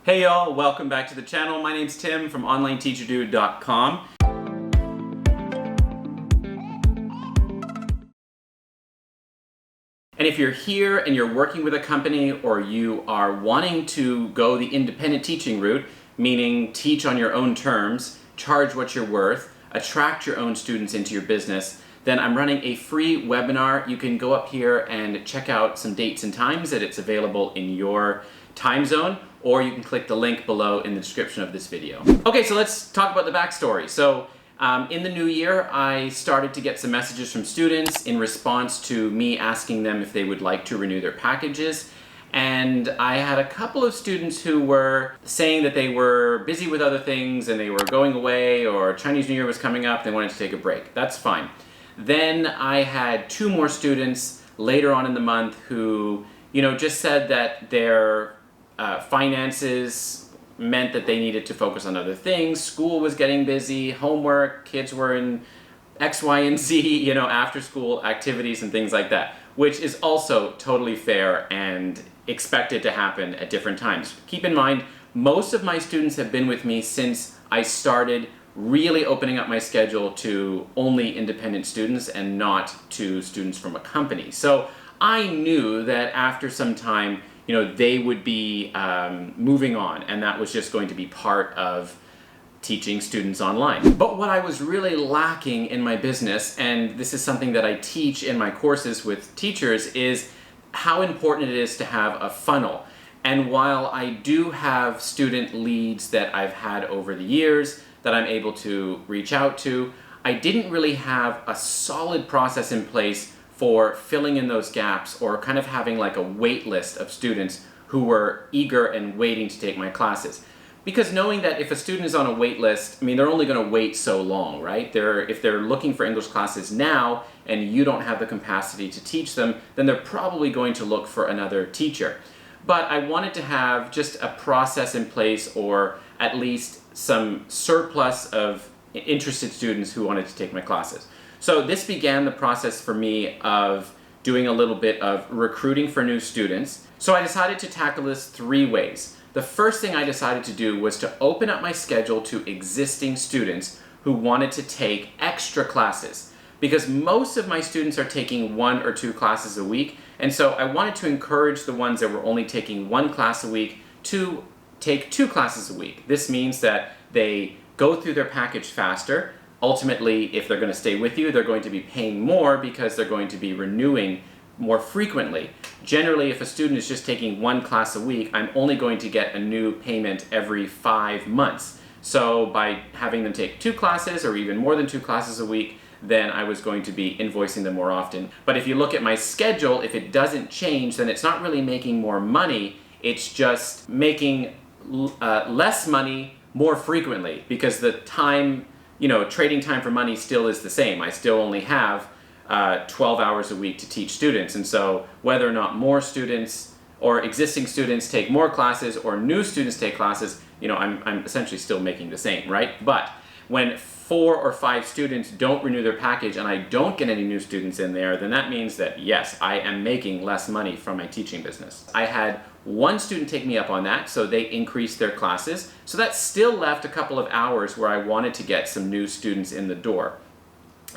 Hey y'all, welcome back to the channel. My name's Tim from OnlineTeacherDude.com. And if you're here and you're working with a company or you are wanting to go the independent teaching route, meaning teach on your own terms, charge what you're worth, attract your own students into your business, then I'm running a free webinar. You can go up here and check out some dates and times that it's available in your time zone, or you can click the link below in the description of this video. Okay, so let's talk about the backstory. So in the new year, I started to get some messages from students in response to me asking them if they would like to renew their packages. And I had a couple of students who were saying that they were busy with other things and they were going away, or Chinese New Year was coming up, they wanted to take a break. That's fine. Then I had two more students later on in the month who, just said that their finances meant that they needed to focus on other things. School was getting busy, homework, kids were in X, Y, and Z, after school activities and things like that, which is also totally fair and expected to happen at different times. Keep in mind, most of my students have been with me since I started really opening up my schedule to only independent students and not to students from a company. So I knew that after some time, they would be moving on, and that was just going to be part of teaching students online. But what I was really lacking in my business, and this is something that I teach in my courses with teachers, is how important it is to have a funnel. And while I do have student leads that I've had over the years that I'm able to reach out to, I didn't really have a solid process in place for filling in those gaps, or kind of having like a wait list of students who were eager and waiting to take my classes. Because knowing that if a student is on a wait list, they're only going to wait so long, right? If they're looking for English classes now and you don't have the capacity to teach them, then they're probably going to look for another teacher. But I wanted to have just a process in place, or at least some surplus of interested students who wanted to take my classes. So this began the process for me of doing a little bit of recruiting for new students. So I decided to tackle this three ways. The first thing I decided to do was to open up my schedule to existing students who wanted to take extra classes, because most of my students are taking 1 or 2 classes a week, and so I wanted to encourage the ones that were only taking 1 class a week to take 2 classes a week. This means that they go through their package faster. Ultimately, if they're going to stay with you, they're going to be paying more because they're going to be renewing more frequently. Generally, if a student is just taking 1 class a week, I'm only going to get a new payment every 5 months. So by having them take 2 classes or even more than 2 classes a week, then I was going to be invoicing them more often. But if you look at my schedule, if it doesn't change, then it's not really making more money, it's just making less money more frequently, because the time, trading time for money still is the same. I still only have 12 hours a week to teach students, and so whether or not more students or existing students take more classes or new students take classes, I'm essentially still making the same, right? But when 4 or 5 students don't renew their package and I don't get any new students in there, then that means that yes, I am making less money from my teaching business. I had 1 student take me up on that, so they increased their classes. So that still left a couple of hours where I wanted to get some new students in the door.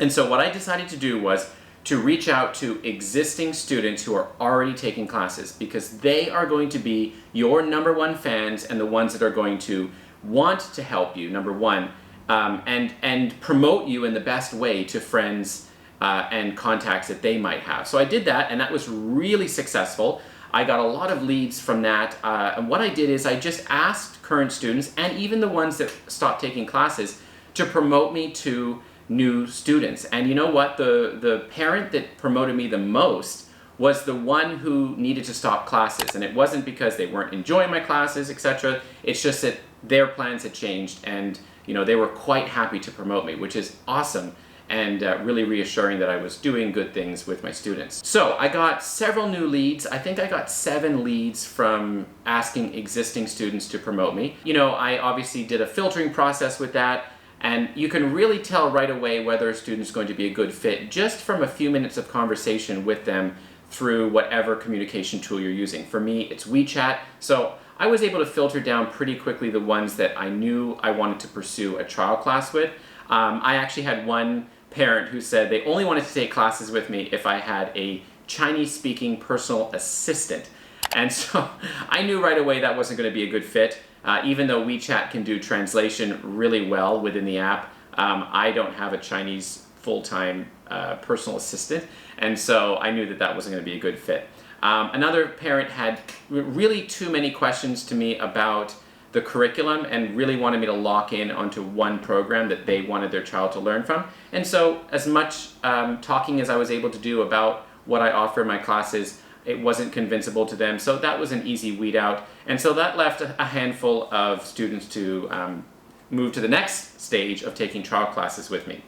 And so what I decided to do was to reach out to existing students who are already taking classes, because they are going to be your #1 fans and the ones that are going to want to help you, #1, and promote you in the best way to friends and contacts that they might have. So I did that, and that was really successful. I got a lot of leads from that, and what I did is I just asked current students, and even the ones that stopped taking classes, to promote me to new students. And you know what? The parent that promoted me the most was the one who needed to stop classes, and it wasn't because they weren't enjoying my classes, etc. It's just that their plans had changed, and they were quite happy to promote me, which is awesome and really reassuring that I was doing good things with my students. So I got several new leads. I think I got 7 leads from asking existing students to promote me. I obviously did a filtering process with that, and you can really tell right away whether a student's going to be a good fit just from a few minutes of conversation with them through whatever communication tool you're using. For me, it's WeChat, so I was able to filter down pretty quickly the ones that I knew I wanted to pursue a trial class with. I actually had one parent who said they only wanted to take classes with me if I had a Chinese-speaking personal assistant. And so I knew right away that wasn't going to be a good fit. Even though WeChat can do translation really well within the app, I don't have a Chinese full-time personal assistant, and so I knew that that wasn't going to be a good fit. Another parent had really too many questions to me about the curriculum and really wanted me to lock in onto one program that they wanted their child to learn from. And so as much talking as I was able to do about what I offer in my classes, it wasn't convincible to them, so that was an easy weed out. And so that left a handful of students to move to the next stage of taking trial classes with me.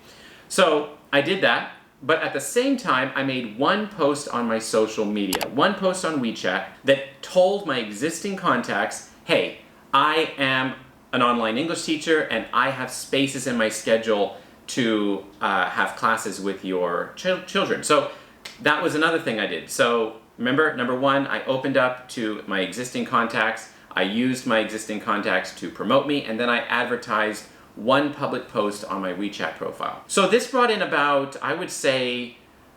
So I did that, but at the same time, I made one post on my social media, one post on WeChat that told my existing contacts, hey, I am an online English teacher and I have spaces in my schedule to have classes with your children. So that was another thing I did. So remember, number one, I opened up to my existing contacts, I used my existing contacts to promote me, and then I advertised one public post on my WeChat profile. So this brought in about, I would say,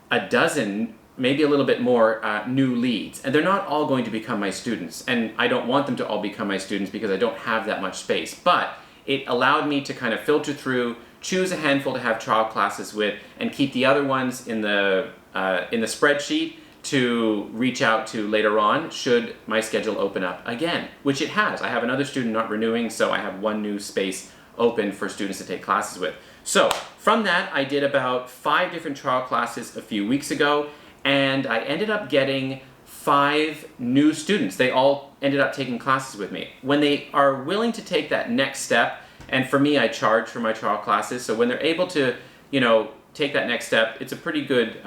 a dozen, maybe a little bit more new leads. And they're not all going to become my students. And I don't want them to all become my students because I don't have that much space. But it allowed me to kind of filter through, choose a handful to have trial classes with, and keep the other ones in the spreadsheet to reach out to later on should my schedule open up again, which it has. I have another student not renewing, so I have one new space open for students to take classes with. So from that, I did about 5 different trial classes a few weeks ago, and I ended up getting 5 new students. They all ended up taking classes with me. When they are willing to take that next step, and for me, I charge for my trial classes, so when they're able to, take that next step, it's a pretty good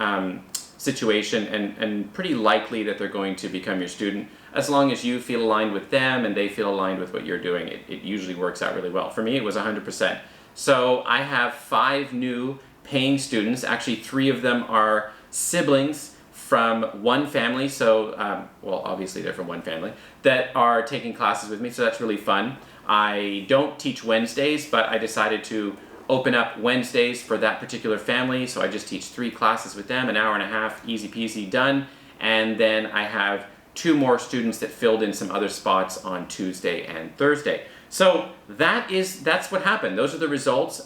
situation and pretty likely that they're going to become your student. As long as you feel aligned with them and they feel aligned with what you're doing, it usually works out really well. For me, it was 100%. So I have 5 new paying students. Actually, 3 of them are siblings from one family, so, well, obviously they're from one family, that are taking classes with me, so that's really fun. I don't teach Wednesdays, but I decided to open up Wednesdays for that particular family, so I just teach 3 classes with them, an hour and a half, easy peasy, done. And then I have 2 more students that filled in some other spots on Tuesday and Thursday. So that's what happened. Those are the results.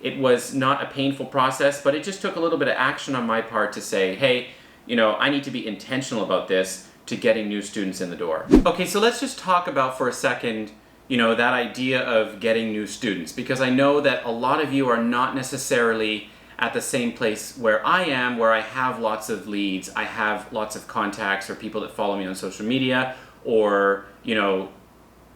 It was not a painful process, but it just took a little bit of action on my part to say, hey, I need to be intentional about this to getting new students in the door. Okay, so let's just talk about for a second that idea of getting new students, because I know that a lot of you are not necessarily at the same place where I am, where I have lots of leads, I have lots of contacts or people that follow me on social media, or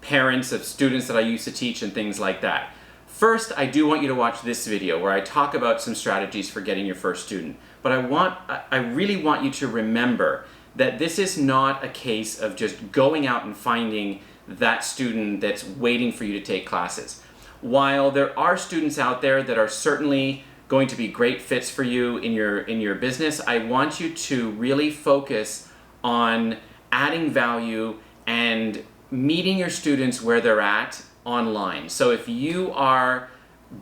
parents of students that I used to teach and things like that. First, I do want you to watch this video where I talk about some strategies for getting your first student. But I really want you to remember that this is not a case of just going out and finding that student that's waiting for you to take classes. While there are students out there that are certainly going to be great fits for you in your business, I want you to really focus on adding value and meeting your students where they're at online. So if you are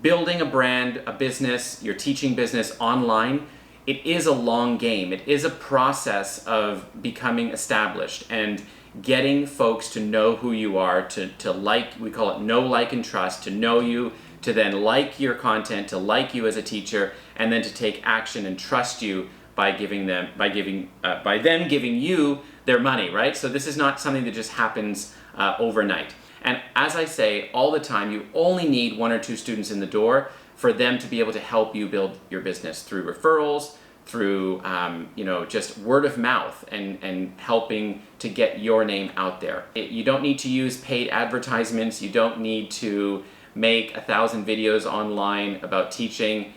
building a brand, a business, your teaching business online, it is a long game. It is a process of becoming established and getting folks to know who you are, to like, we call it know, like, and trust, to know you, to then like your content, to like you as a teacher, and then to take action and trust you by them giving you their money, right? So this is not something that just happens overnight. And as I say all the time, you only need 1 or 2 students in the door for them to be able to help you build your business through referrals, through just word of mouth and helping to get your name out there. You don't need to use paid advertisements. You don't need to make 1,000 videos online about teaching.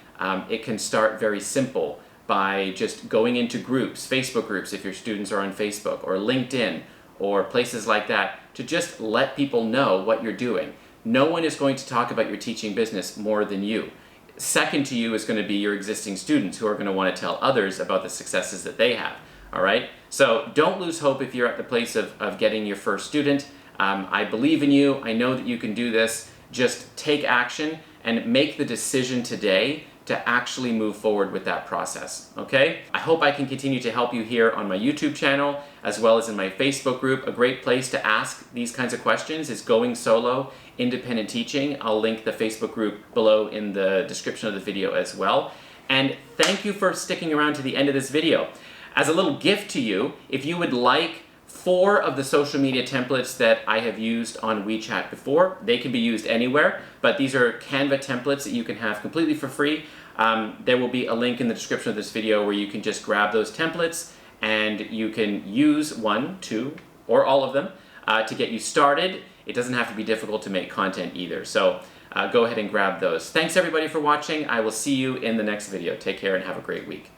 It can start very simple by just going into groups, Facebook groups if your students are on Facebook, or LinkedIn, or places like that, to just let people know what you're doing. No one is going to talk about your teaching business more than you. Second to you is going to be your existing students who are going to want to tell others about the successes that they have. All right? So don't lose hope if you're at the place of getting your first student. I believe in you. I know that you can do this. Just take action and make the decision today to actually move forward with that process, okay? I hope I can continue to help you here on my YouTube channel as well as in my Facebook group. A great place to ask these kinds of questions is Going Solo Independent Teaching. I'll link the Facebook group below in the description of the video as well. And thank you for sticking around to the end of this video. As a little gift to you, if you would like 4 of the social media templates that I have used on WeChat before. They can be used anywhere, but these are Canva templates that you can have completely for free. There will be a link in the description of this video where you can just grab those templates and you can use 1, 2, or all of them to get you started. It doesn't have to be difficult to make content either, so go ahead and grab those. Thanks everybody for watching. I will see you in the next video. Take care and have a great week.